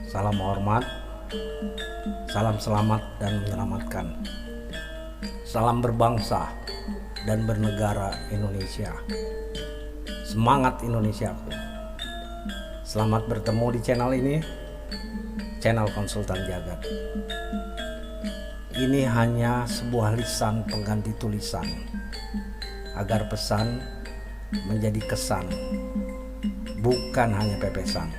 Salam hormat, salam selamat dan menyelamatkan. Salam berbangsa dan bernegara Indonesia. Semangat Indonesiaku. Selamat bertemu di channel ini, channel Konsultan Jagat. Ini hanya sebuah lisan pengganti tulisan, agar pesan menjadi kesan, bukan hanya pepesan.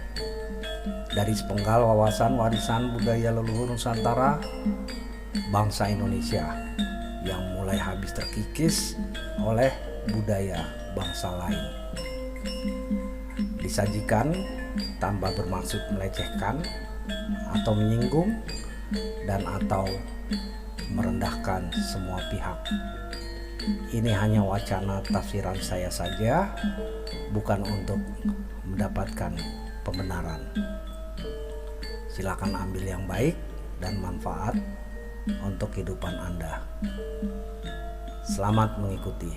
Dari sepenggal wawasan warisan budaya leluhur Nusantara, bangsa Indonesia yang mulai habis terkikis oleh budaya bangsa lain. Disajikan tanpa bermaksud melecehkan atau menyinggung dan atau merendahkan semua pihak. Ini hanya wacana tafsiran saya saja, bukan untuk mendapatkan pembenaran. Silakan ambil yang baik dan manfaat untuk kehidupan Anda. Selamat mengikuti.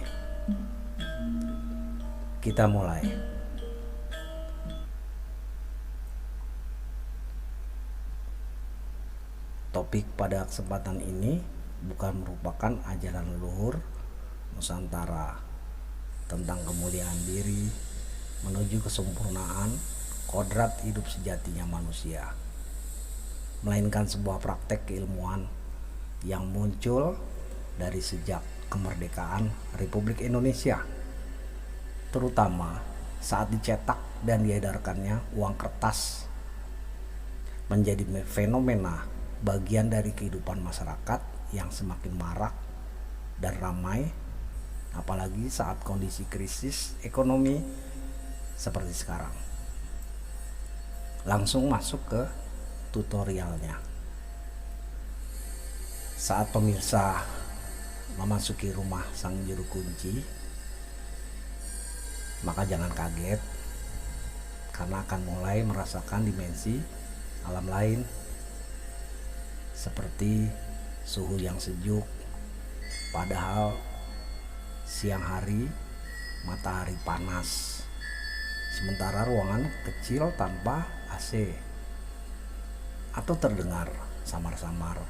Kita mulai. Topik pada kesempatan ini bukan merupakan ajaran leluhur Nusantara tentang kemuliaan diri menuju kesempurnaan kodrat hidup sejatinya manusia, melainkan sebuah praktek keilmuan yang muncul dari sejak kemerdekaan Republik Indonesia, terutama saat dicetak dan diedarkannya uang kertas menjadi fenomena bagian dari kehidupan masyarakat yang semakin marak dan ramai, apalagi saat kondisi krisis ekonomi seperti sekarang. Langsung masuk ke tutorialnya. Saat pemirsa memasuki rumah sang juru kunci, maka jangan kaget karena akan mulai merasakan dimensi alam lain seperti suhu yang sejuk, padahal siang hari matahari panas, sementara ruangan kecil tanpa AC, atau terdengar samar-samar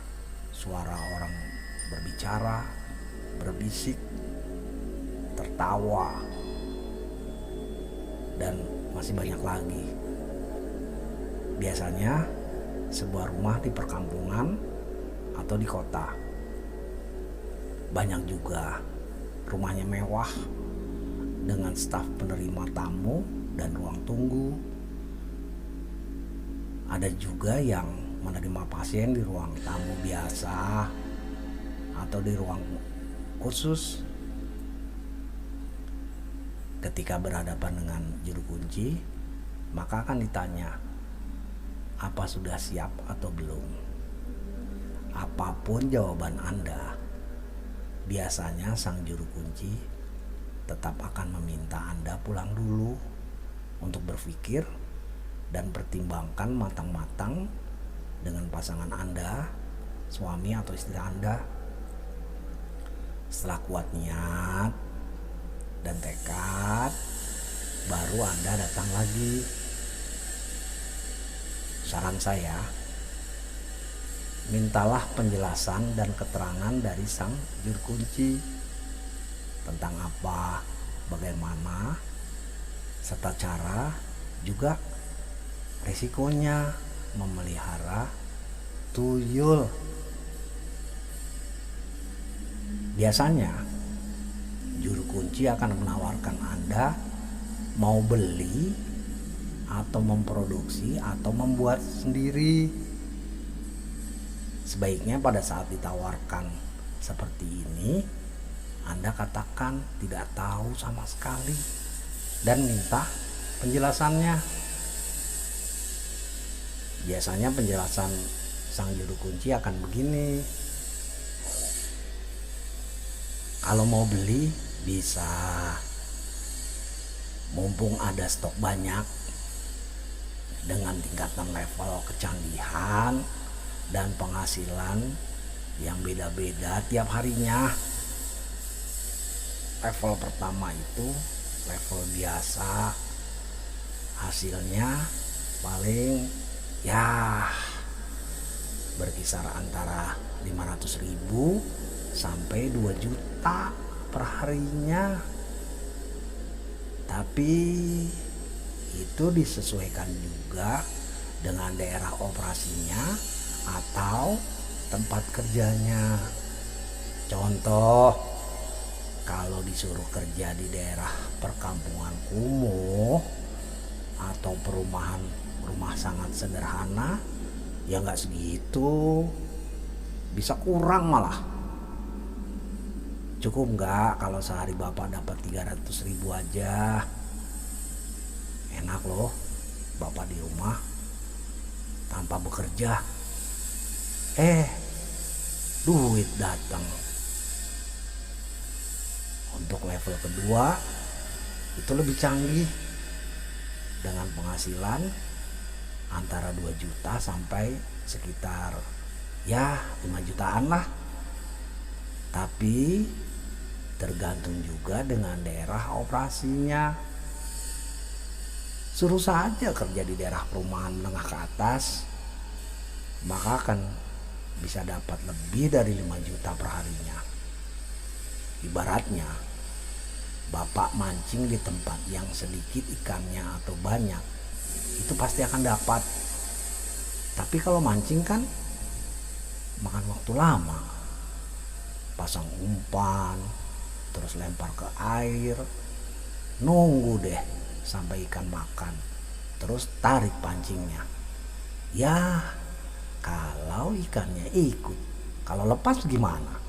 suara orang berbicara, berbisik, tertawa, dan masih banyak lagi. Biasanya sebuah rumah di perkampungan atau di kota. Banyak juga rumahnya mewah dengan staf penerima tamu dan ruang tunggu. Ada juga yang menerima pasien di ruang tamu biasa atau di ruang khusus. Ketika berhadapan dengan juru kunci, maka akan ditanya, apa sudah siap atau belum? Apapun jawaban Anda, biasanya sang juru kunci tetap akan meminta Anda pulang dulu untuk berpikir dan pertimbangkan matang-matang dengan pasangan Anda, suami atau istri Anda. Setelah kuat niat dan tekad, baru Anda datang lagi. Saran saya, mintalah penjelasan dan keterangan dari sang juru kunci tentang apa, bagaimana, serta cara, juga resikonya memelihara tuyul. Biasanya juru kunci akan menawarkan Anda mau beli atau memproduksi atau membuat sendiri. Sebaiknya pada saat ditawarkan seperti ini, Anda katakan tidak tahu sama sekali dan minta penjelasannya. Biasanya penjelasan sang juru kunci akan begini, kalau mau beli bisa, mumpung ada stok banyak dengan tingkatan level kecanggihan dan penghasilan yang beda-beda tiap harinya. Level pertama itu level biasa, hasilnya paling ya berkisar antara 500.000 sampai 2 juta per harinya. Tapi itu disesuaikan juga dengan daerah operasinya atau tempat kerjanya. Contoh, kalau disuruh kerja di daerah perkampungan kumuh atau perumahan rumah sangat sederhana, ya nggak segitu, bisa kurang malah. Cukup nggak kalau sehari bapak dapat 300.000 aja? Enak loh bapak di rumah tanpa bekerja. Duit datang. Untuk level kedua itu lebih canggih, dengan penghasilan antara 2 juta sampai sekitar ya 5 jutaan lah. Tapi tergantung juga dengan daerah operasinya. Suruh saja kerja di daerah perumahan menengah ke atas, maka akan bisa dapat lebih dari 5 juta per harinya. Ibaratnya bapak mancing di tempat yang sedikit ikannya atau banyak, itu pasti akan dapat. Tapi kalau mancing kan makan waktu lama, pasang umpan, terus lempar ke air, nunggu deh sampai ikan makan, terus tarik pancingnya. Ya kalau ikannya ikut, kalau lepas gimana?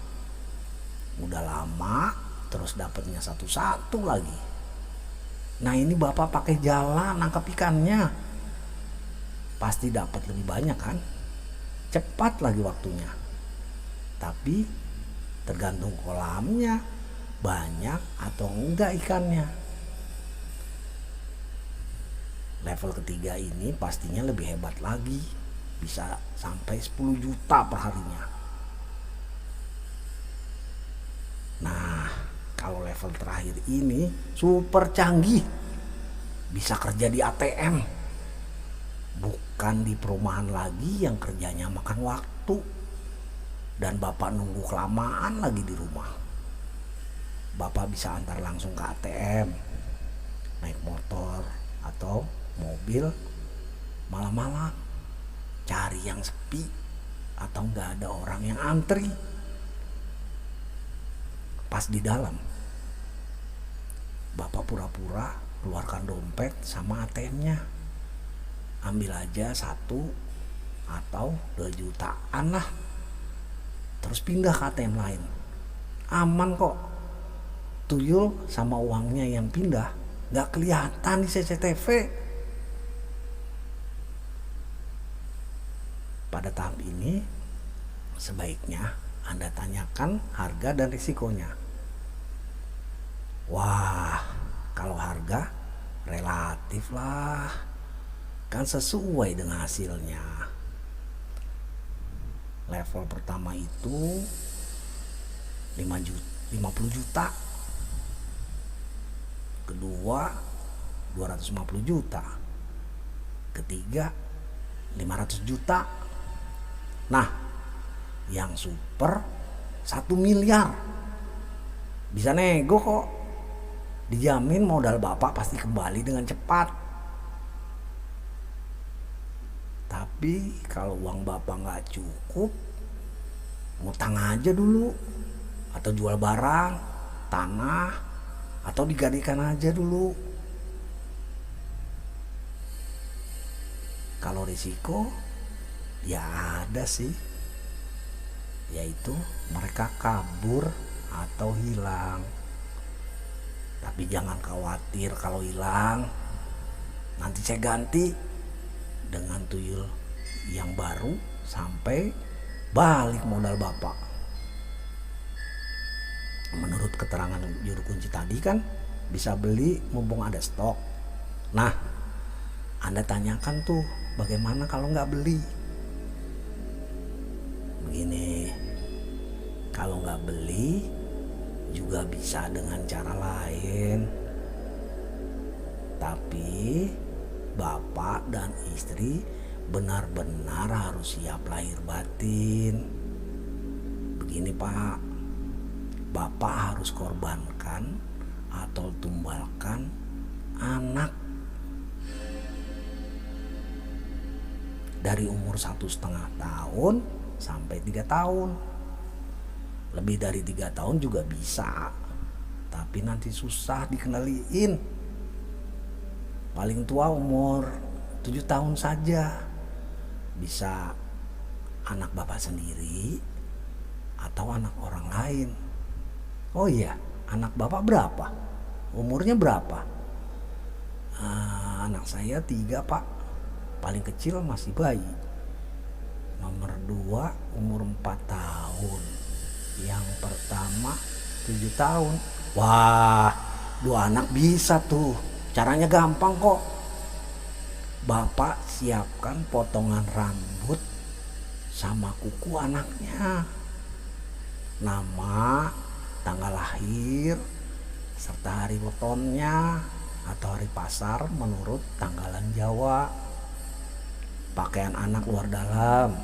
Udah lama terus dapatnya satu-satu lagi. Nah ini bapak pakai jala nangkap ikannya, pasti dapat lebih banyak kan, cepat lagi waktunya. Tapi tergantung kolamnya banyak atau enggak ikannya. Level ketiga ini pastinya lebih hebat lagi, bisa sampai 10 juta per harinya. Nah kalau level terakhir ini super canggih, bisa kerja di ATM, bukan di perumahan lagi yang kerjanya makan waktu dan bapak nunggu kelamaan lagi di rumah. Bapak bisa antar langsung ke ATM, naik motor atau mobil malam-malam, cari yang sepi atau nggak ada orang yang antri. Pas di dalam, bapak pura-pura keluarkan dompet sama ATM-nya, ambil aja 1 atau 2 jutaan lah, terus pindah ke ATM lain. Aman kok, tuyul sama uangnya yang pindah gak kelihatan di CCTV. Pada tahap ini sebaiknya Anda tanyakan harga dan risikonya. Wah, kalau harga relatif lah, kan sesuai dengan hasilnya. Level pertama itu 50 juta, kedua 250 juta, ketiga 500 juta. Nah yang super 1 miliar, bisa nego kok, dijamin modal bapak pasti kembali dengan cepat. Tapi kalau uang bapak nggak cukup, ngutang aja dulu, atau jual barang, tanah, atau digadaikan aja dulu. Kalau risiko ya ada sih, yaitu mereka kabur atau hilang. Tapi jangan khawatir kalau hilang, nanti saya ganti dengan tuyul yang baru sampai balik modal bapak. Menurut keterangan juru kunci tadi kan bisa beli mumpung ada stok. Nah Anda tanyakan tuh bagaimana kalau nggak beli. Begini, kalau nggak beli juga bisa dengan cara lain. Tapi bapak dan istri benar-benar harus siap lahir batin. Begini Pak, bapak harus korbankan atau tumbalkan anak dari umur 1,5 tahun sampai 3 tahun. Lebih dari 3 tahun juga bisa, tapi nanti susah dikenaliin. Paling tua umur 7 tahun saja. Bisa anak bapak sendiri atau anak orang lain. Oh iya, anak bapak berapa? Umurnya berapa? Anak saya 3 Pak. Paling kecil masih bayi. Nomor 2 umur 4 tahun. Yang pertama 7 tahun. Wah, 2 anak bisa tuh. Caranya gampang kok. Bapak siapkan potongan rambut sama kuku anaknya. Nama, tanggal lahir, serta hari wetonnya atau hari pasar menurut tanggalan Jawa. Pakaian anak luar dalam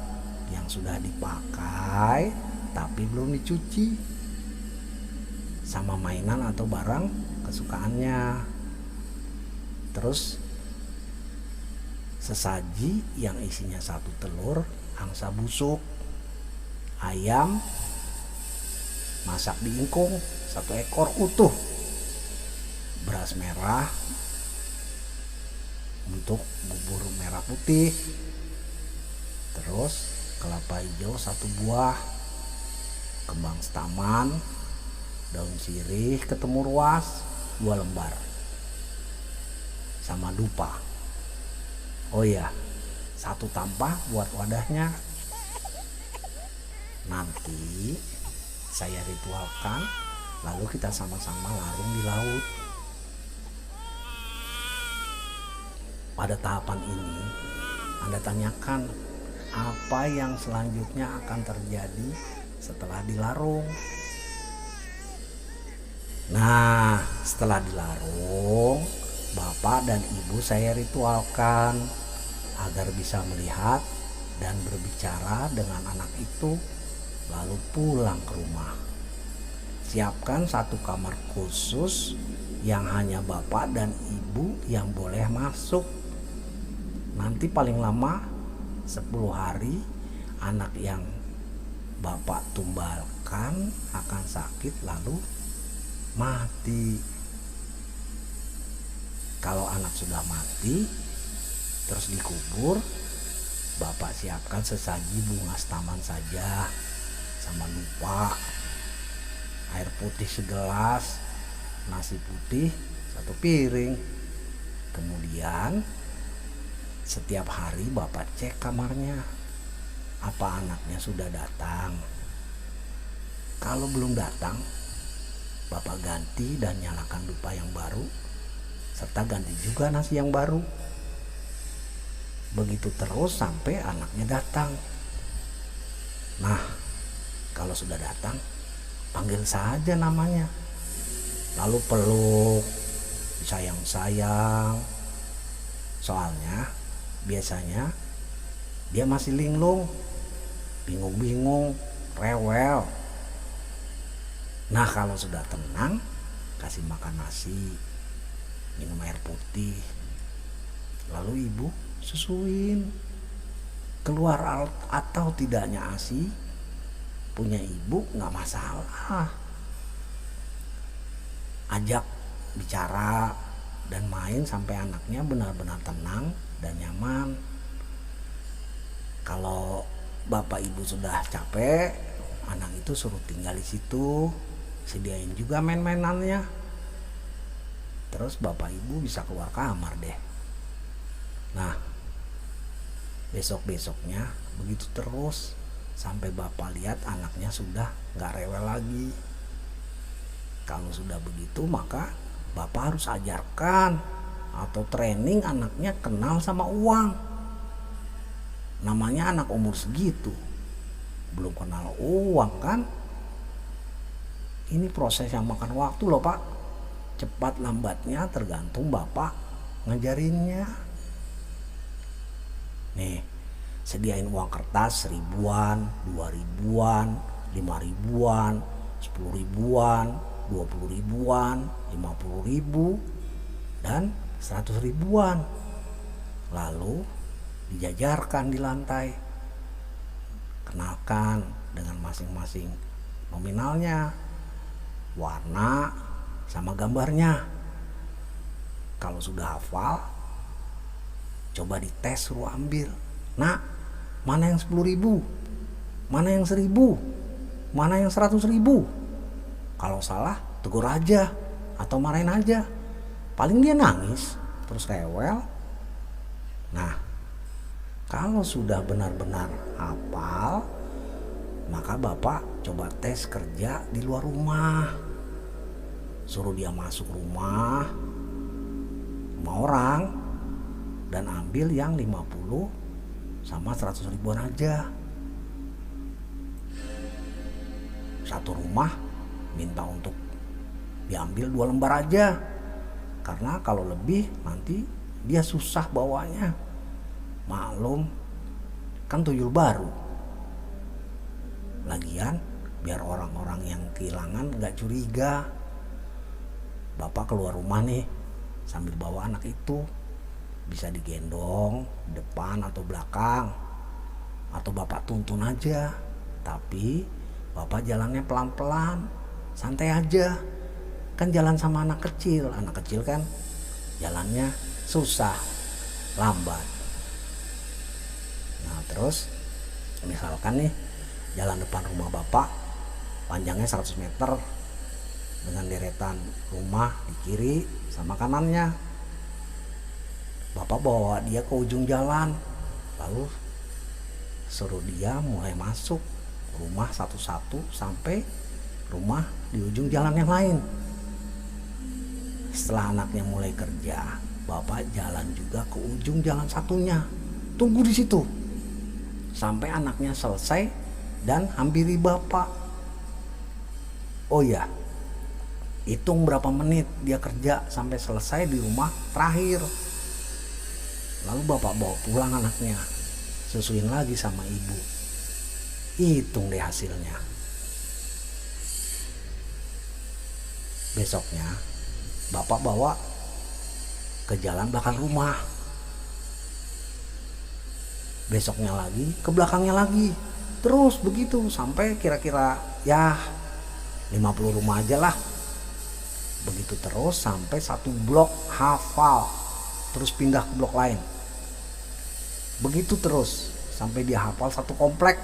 yang sudah dipakai tapi belum dicuci, sama mainan atau barang kesukaannya. Terus sesaji yang isinya 1 telur angsa busuk, ayam masak di ingkung 1 ekor utuh, beras merah untuk bubur merah putih, terus kelapa hijau 1 buah, kembang setaman, daun sirih ketemu ruas 2 lembar, sama dupa. Oh iya, 1 tampah buat wadahnya. Nanti saya ritualkan, lalu kita sama-sama larung di laut. Pada tahapan ini, Anda tanyakan apa yang selanjutnya akan terjadi setelah dilarung. Nah, setelah dilarung, bapak dan ibu saya ritualkan agar bisa melihat dan berbicara dengan anak itu, lalu pulang ke rumah. Siapkan 1 kamar khusus yang hanya bapak dan ibu yang boleh masuk. Nanti paling lama 10 hari anak yang bapak tumbalkan akan sakit lalu mati. Kalau anak sudah mati terus dikubur, bapak siapkan sesaji bunga setaman saja sama dupa, air putih segelas, nasi putih 1 piring. Kemudian setiap hari bapak cek kamarnya, apa anaknya sudah datang. Kalau belum datang, bapak ganti dan nyalakan dupa yang baru, serta ganti juga nasi yang baru. Begitu terus sampai anaknya datang. Nah, kalau sudah datang, panggil saja namanya, lalu peluk, sayang-sayang. Soalnya biasanya dia masih linglung, bingung-bingung, rewel. Nah, kalau sudah tenang, kasih makan nasi, minum air putih, lalu ibu susuin. Keluar atau tidaknya ASI punya ibu nggak masalah. Ajak bicara dan main sampai anaknya benar-benar tenang dan nyaman. Kalau bapak ibu sudah capek, anak itu suruh tinggal di situ, sediain juga main-mainannya. Terus bapak ibu bisa keluar kamar deh. Nah, besok-besoknya begitu terus sampai bapak lihat anaknya sudah gak rewel lagi. Kalau sudah begitu, maka bapak harus ajarkan atau training anaknya kenal sama uang. Namanya anak umur segitu belum kenal uang kan. Ini proses yang makan waktu loh Pak. Cepat lambatnya tergantung bapak ngajarinnya. Nih, sediain uang kertas 1.000-an, 2.000-an, 5.000-an, 10.000-an, 20.000-an, 50.000, dan 100.000-an. Lalu dijajarkan di lantai. Kenalkan dengan masing-masing nominalnya, warna, sama gambarnya. Kalau sudah hafal, coba dites, suruh ambil. Nak, mana yang 10.000? Mana yang 1.000? Mana yang 100.000? Kalau salah, tegur aja atau marahin aja. Paling dia nangis, terus rewel. Nah, kalau sudah benar-benar hafal, maka Bapak coba tes kerja di luar rumah. Suruh dia masuk rumah orang dan ambil yang 50 sama 100.000-an aja. Satu rumah minta untuk diambil 2 lembar aja, karena kalau lebih nanti dia susah bawanya. Maklum, kan tuyul baru. Lagian biar orang-orang yang kehilangan gak curiga. Bapak keluar rumah nih sambil bawa anak itu. Bisa digendong depan atau belakang, atau Bapak tuntun aja. Tapi Bapak jalannya pelan-pelan, santai aja. Kan jalan sama anak kecil kan jalannya susah, lambat. Nah terus misalkan nih jalan depan rumah Bapak panjangnya 100 meter dengan deretan rumah di kiri sama kanannya. Bapak bawa dia ke ujung jalan, lalu suruh dia mulai masuk rumah satu-satu sampai rumah di ujung jalan yang lain. Setelah anaknya mulai kerja, Bapak jalan juga ke ujung jalan satunya. Tunggu di situ sampai anaknya selesai dan hampiri Bapak. Oh ya, hitung berapa menit dia kerja sampai selesai di rumah terakhir. Lalu Bapak bawa pulang anaknya, susuin lagi sama ibu. Hitung deh hasilnya. Besoknya Bapak bawa ke jalan belakang rumah. Besoknya lagi ke belakangnya lagi. Terus begitu sampai kira-kira ya 50 rumah aja lah. Begitu terus sampai satu blok hafal, terus pindah ke blok lain. Begitu terus sampai dia hafal satu komplek.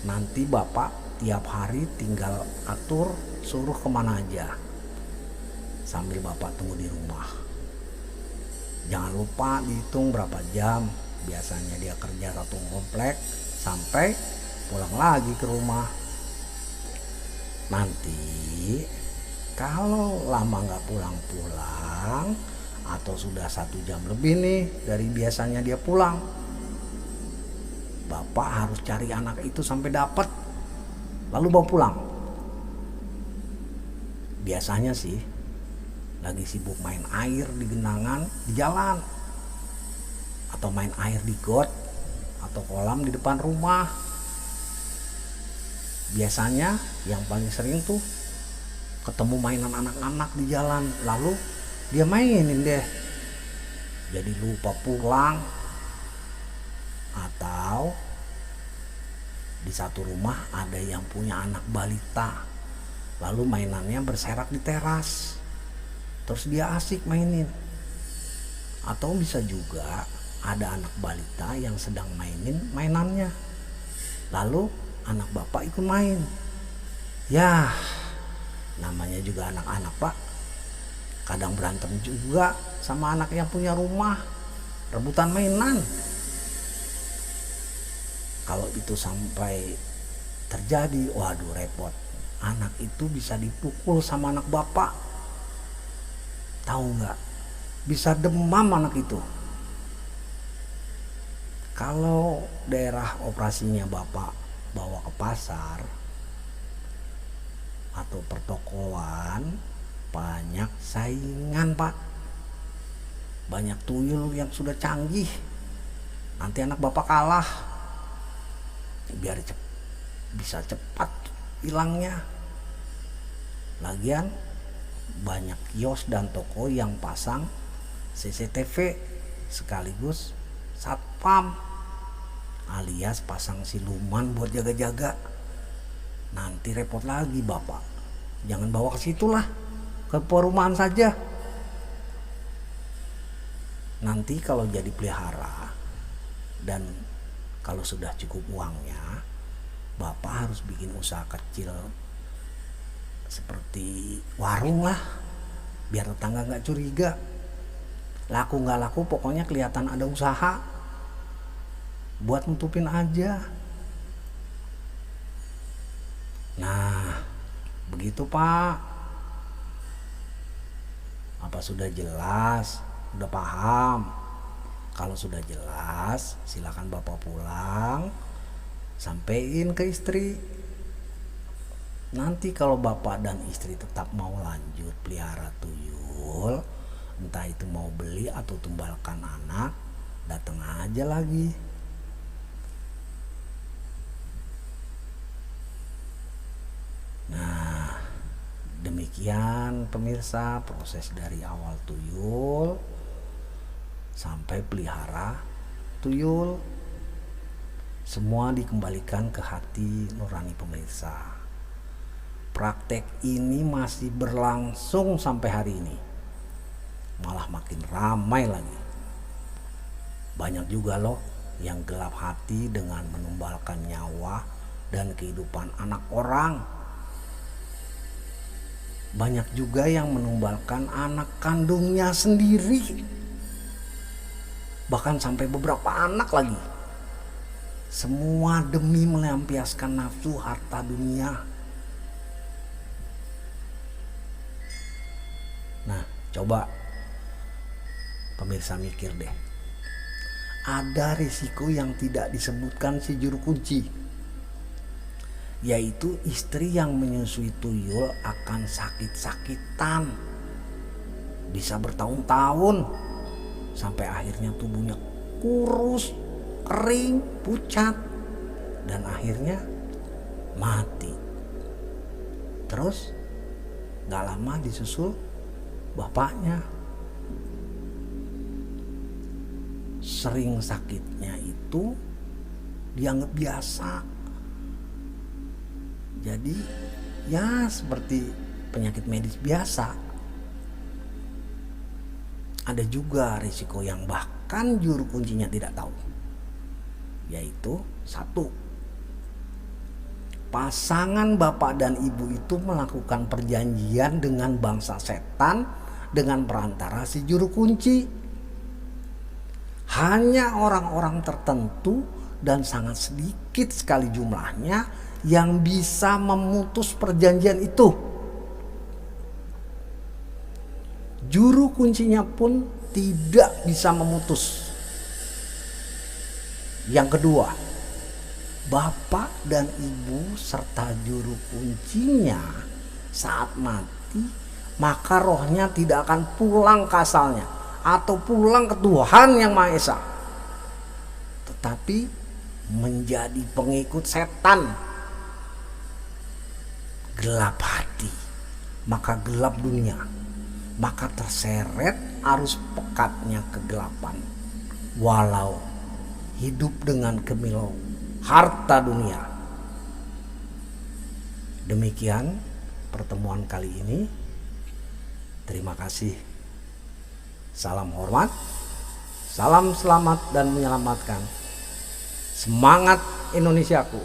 Nanti Bapak tiap hari tinggal atur suruh kemana aja, sambil Bapak tunggu di rumah. Jangan lupa dihitung berapa jam biasanya dia kerja satu komplek sampai pulang lagi ke rumah. Nanti kalau lama gak pulang-pulang atau sudah 1 jam lebih nih dari biasanya dia pulang, Bapak harus cari anak itu sampai dapat, lalu bawa pulang. Biasanya sih lagi sibuk main air di genangan di jalan, atau main air di got atau kolam di depan rumah. Biasanya yang paling sering tuh ketemu mainan anak-anak di jalan, lalu dia mainin deh, jadi lupa pulang. Atau di satu rumah ada yang punya anak balita, lalu mainannya berserak di teras, terus dia asik mainin. Atau bisa juga ada anak balita yang sedang mainin mainannya, lalu anak Bapak ikut main. Ya namanya juga anak-anak Pak, kadang berantem juga sama anak yang punya rumah, rebutan mainan. Kalau itu sampai terjadi, waduh repot. Anak itu bisa dipukul sama anak Bapak. Tahu nggak? Bisa demam anak itu. Kalau daerah operasinya Bapak bawa ke pasar atau pertokoan, banyak saingan Pak. Banyak tuyul yang sudah canggih. nanti anak bapak kalah, biar bisa cepat hilangnya. Lagian banyak kios dan toko yang pasang CCTV sekaligus satpam, alias pasang siluman buat jaga-jaga. Nanti repot lagi bapak, jangan bawa ke situ lah, ke perumahan saja. Nanti kalau jadi pelihara dan kalau sudah cukup uangnya, bapak harus bikin usaha kecil seperti warung lah, biar tetangga nggak curiga. Laku nggak laku pokoknya kelihatan ada usaha, buat nutupin aja. Nah begitu pak. Apa sudah jelas? Udah paham? Kalau sudah jelas silakan bapak pulang, sampein ke istri. Nanti kalau bapak dan istri tetap mau lanjut pelihara tuyul, entah itu mau beli atau tumbalkan anak, datang aja lagi. Nah demikian pemirsa, proses dari awal tuyul sampai pelihara tuyul, semua dikembalikan ke hati nurani pemirsa. Praktek ini masih berlangsung sampai hari ini, malah makin ramai lagi. Banyak juga loh yang gelap hati dengan menumbalkan nyawa dan kehidupan anak orang. Banyak juga yang menumbalkan anak kandungnya sendiri, bahkan sampai beberapa anak lagi. Semua demi melampiaskan nafsu harta dunia. Nah coba pemirsa mikir deh, ada risiko yang tidak disebutkan si juru kunci, yaitu istri yang menyusui tuyul akan sakit-sakitan, bisa bertahun-tahun, sampai akhirnya tubuhnya kurus, kering, pucat, dan akhirnya mati. Terus gak lama disusul bapaknya. Sering sakitnya itu dianggap biasa, jadi ya seperti penyakit medis biasa. Ada juga risiko yang bahkan juru kuncinya tidak tahu, yaitu satu, pasangan bapak dan ibu itu melakukan perjanjian dengan bangsa setan dengan perantara si juru kunci. Hanya orang-orang tertentu dan sangat sedikit sekali jumlahnya yang bisa memutus perjanjian itu. Juru kuncinya pun tidak bisa memutus. Yang kedua, bapak dan ibu serta juru kuncinya saat mati, maka rohnya tidak akan pulang ke asalnya atau pulang ke Tuhan Yang Maha Esa, tetapi menjadi pengikut setan. Gelap hati, maka gelap dunia, maka terseret arus pekatnya kegelapan, walau hidup dengan kemilau harta dunia. Demikian pertemuan kali ini. Terima kasih. Salam hormat, salam selamat dan menyelamatkan. Semangat Indonesiaku.